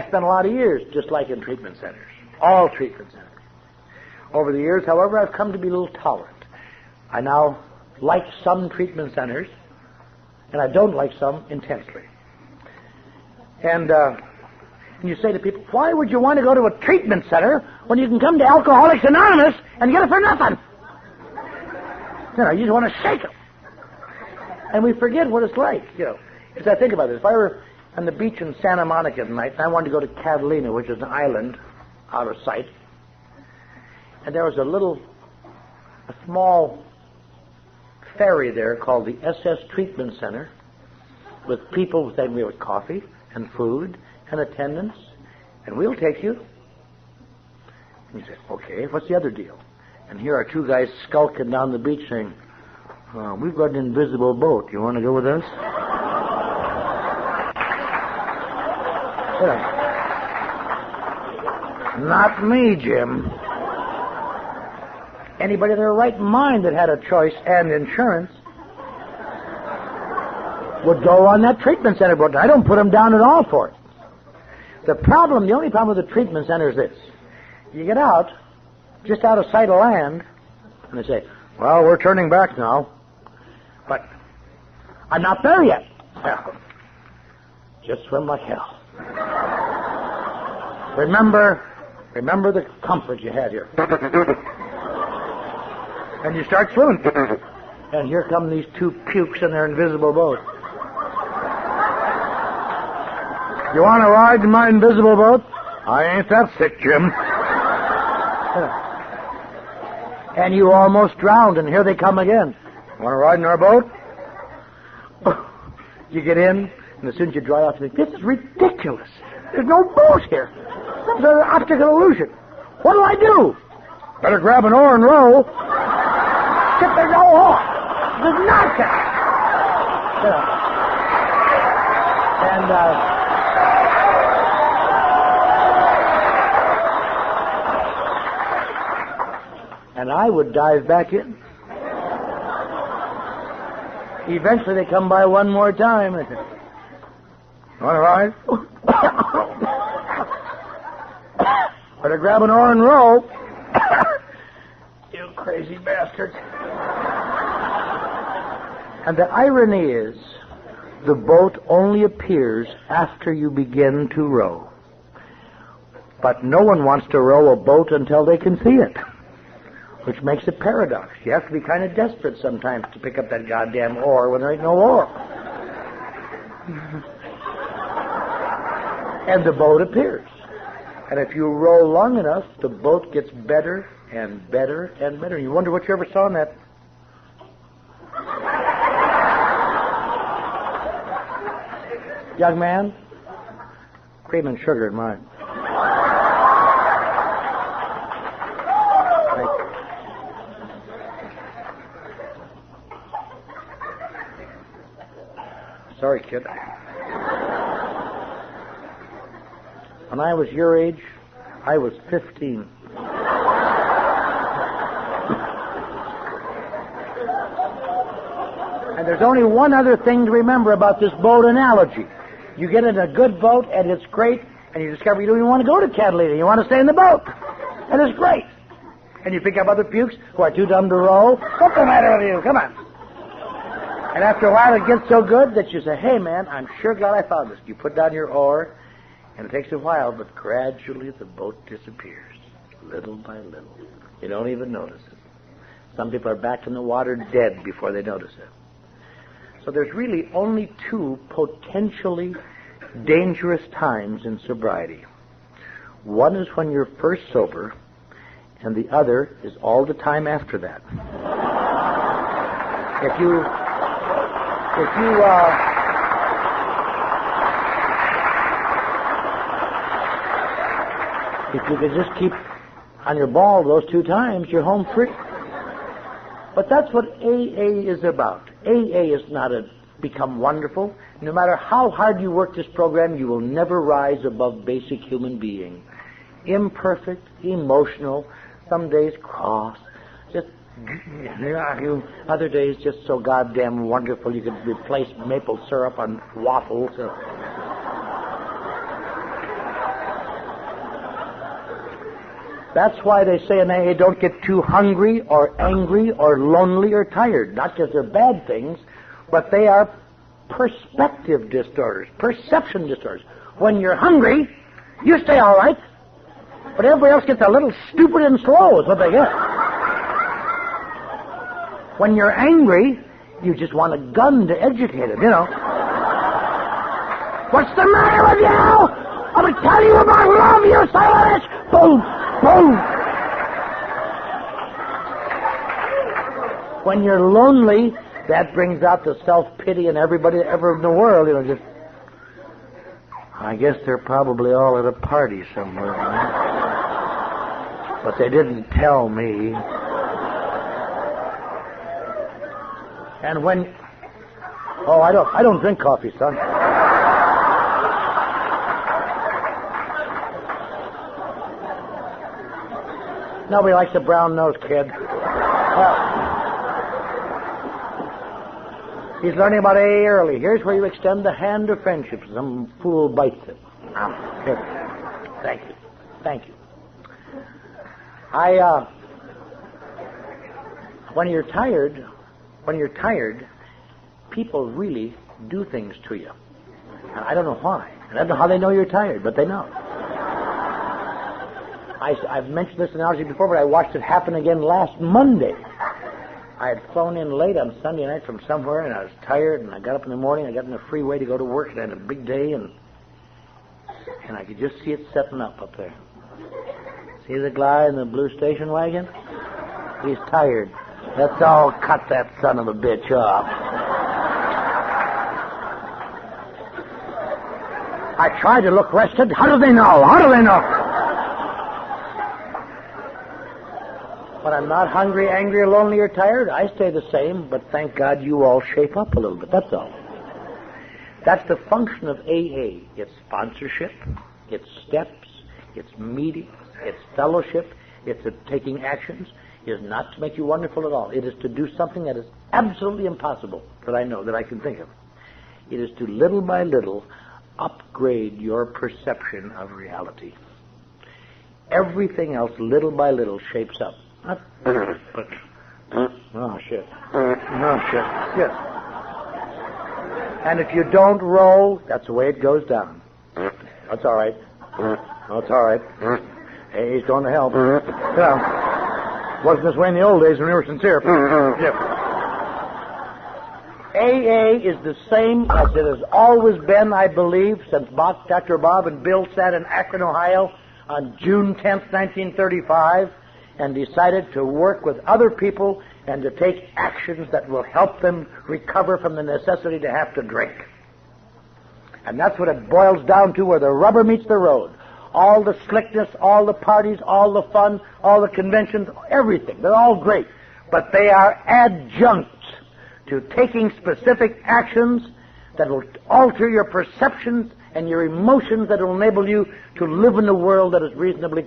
[SPEAKER 1] spent a lot of years disliking treatment centers. All treatment centers. Over the years, however, I've come to be a little tolerant. I now like some treatment centers, and I don't like some intensely. And you say to people, why would you want to go to a treatment center when you can come to Alcoholics Anonymous and get it for nothing? You just want to shake them. And we forget what it's like, As I think about this, if I were on the beach in Santa Monica tonight, and I wanted to go to Catalina, which is an island out of sight, and there was a small ferry there called the SS Treatment Center with people with coffee and food and attendants, and we'll take you. And you say, okay, what's the other deal? And here are two guys skulking down the beach saying, we've got an invisible boat. You want to go with us? Not me, Jim. Anybody in their right mind that had a choice and insurance would go on that treatment center boat. I don't put them down at all for it. The only problem with the treatment center is this. You get out, just out of sight of land, and they say, well, we're turning back now. But I'm not there yet. Well, just swim like hell. Remember the comfort you had here. And you start swimming. And here come these two pukes in their invisible boat. You want to ride in my invisible boat? I ain't that sick, Jim. And you almost drowned, and here they come again. Want to ride in our boat? You get in, and as soon as you dry off, you think, this is ridiculous. There's no boat here. This is an optical illusion. What'll I do? Better grab an oar and row. Except there's no oar. There's nothing. And I would dive back in. Eventually they come by one more time and they say, want to ride? Better grab an oar and row. You crazy bastards. And the irony is, the boat only appears after you begin to row. But no one wants to row a boat until they can see it, which makes a paradox. You have to be kind of desperate sometimes to pick up that goddamn oar when there ain't no oar. And the boat appears. And if you row long enough, the boat gets better and better and better. You wonder what you ever saw in that. Young man, cream and sugar in mine. Sorry, kid. When I was your age, I was 15. And there's only one other thing to remember about this boat analogy. You get in a good boat, and it's great, and you discover you don't even want to go to Catalina. You want to stay in the boat. And it's great. And you pick up other pukes who are too dumb to row. What's the matter with you? Come on. And after a while, it gets so good that you say, hey, man, I'm sure glad I found this. You put down your oar, and it takes a while, but gradually the boat disappears, little by little. You don't even notice it. Some people are back in the water dead before they notice it. So there's really only two potentially dangerous times in sobriety. One is when you're first sober, and the other is all the time after that. If you could just keep on your ball those 2 times, you're home free. But that's what AA is about. AA is not a become wonderful. No matter how hard you work this program, you will never rise above basic human being. Imperfect, emotional, some days cross, just other days just so goddamn wonderful you could replace maple syrup on waffles. That's why they say in AA, don't get too hungry or angry or lonely or tired. Not because they're bad things, but they are perspective disorders, perception disorders. When you're hungry, you stay all right, but everybody else gets a little stupid and slow is what they get. When you're angry, you just want a gun to educate them, you know. What's the matter with you? I'm going to tell you about love, you son of a bitch! Boom! Boom! When you're lonely, that brings out the self-pity in everybody ever in the world, you know, just... I guess they're probably all at a party somewhere, right? But they didn't tell me. And when... Oh, I don't drink coffee, son. Nobody likes a brown-nosed kid. He's learning about AA early. Here's where you extend the hand of friendship. Some fool bites it. Here. Thank you. Thank you. When you're tired, people really do things to you. And I don't know why. And I don't know how they know you're tired, but they know. I've mentioned this analogy before, but I watched it happen again last Monday. I had flown in late on Sunday night from somewhere, and I was tired, and I got up in the morning, I got in the freeway to go to work, and I had a big day, and I could just see it setting up there. See the guy in the blue station wagon? He's tired. Let's all cut that son of a bitch off. I tried to look rested. How do they know? How do they know? When I'm not hungry, angry, or lonely, or tired, I stay the same, but thank God you all shape up a little bit, that's all. That's the function of AA. It's sponsorship, it's steps, it's meetings, it's fellowship, it's taking actions. It is not to make you wonderful at all. It is to do something that is absolutely impossible, that I know, that I can think of. It is to, little by little, upgrade your perception of reality. Everything else, little by little, shapes up. Oh, shit. Oh, shit. Yes. And if you don't roll, that's the way it goes down. That's all right. That's all right. Hey, he's going to help. Yeah. Wasn't this way in the old days when we were sincere. Yeah. AA is the same as it has always been, I believe, since Dr. Bob and Bill sat in Akron, Ohio on June 10th, 1935, and decided to work with other people and to take actions that will help them recover from the necessity to have to drink. And that's what it boils down to, where the rubber meets the road. All the slickness, all the parties, all the fun, all the conventions, everything. They're all great. But they are adjuncts to taking specific actions that will alter your perceptions and your emotions, that will enable you to live in a world that is reasonably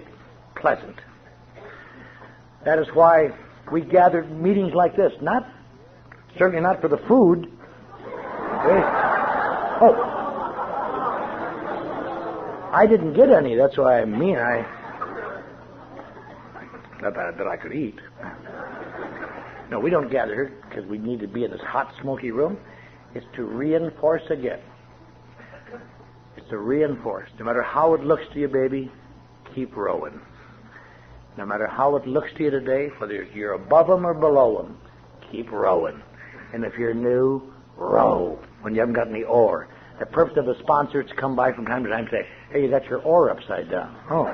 [SPEAKER 1] pleasant. That is why we gathered meetings like this. Certainly not for the food. I didn't get any. That's what I mean. Not that I could eat. No, we don't gather here because we need to be in this hot, smoky room. It's to reinforce again. It's to reinforce. No matter how it looks to you, baby, keep rowing. No matter how it looks to you today, whether you're above them or below them, keep rowing. And if you're new, row when you haven't got any oar. The purpose of the sponsor is to come by from time to time and say, hey, you got your oar upside down. Oh.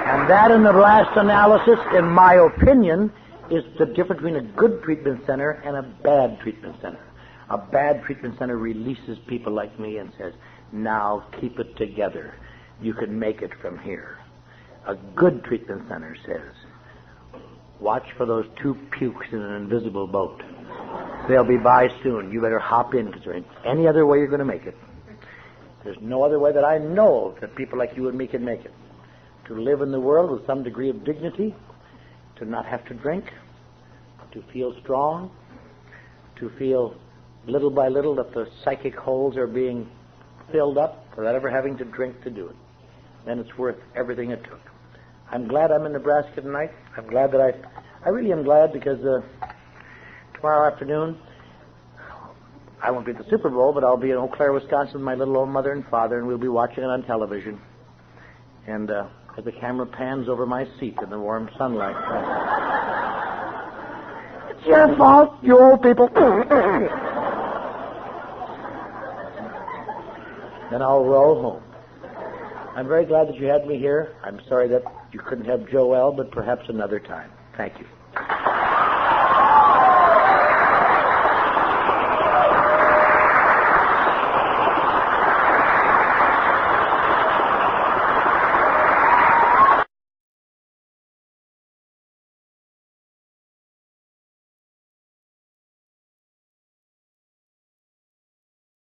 [SPEAKER 1] And that, in the last analysis, in my opinion, is the difference between a good treatment center and a bad treatment center. A bad treatment center releases people like me and says, now keep it together. You can make it from here. A good treatment center says, watch for those two pukes in an invisible boat. They'll be by soon. You better hop in, because there ain't any other way you're going to make it. There's no other way that I know of that people like you and me can make it. To live in the world with some degree of dignity, to not have to drink, to feel strong, to feel little by little that the psychic holes are being filled up without ever having to drink to do it. Then it's worth everything it took. I'm glad I'm in Nebraska tonight. I'm glad that I really am glad, because tomorrow afternoon I won't be at the Super Bowl, but I'll be in Eau Claire, Wisconsin with my little old mother and father, and we'll be watching it on television. And as the camera pans over my seat in the warm sunlight, it's your fault, you old people. Then I'll roll home. I'm very glad that you had me here. I'm sorry that you couldn't have Joel, but perhaps another time. Thank you.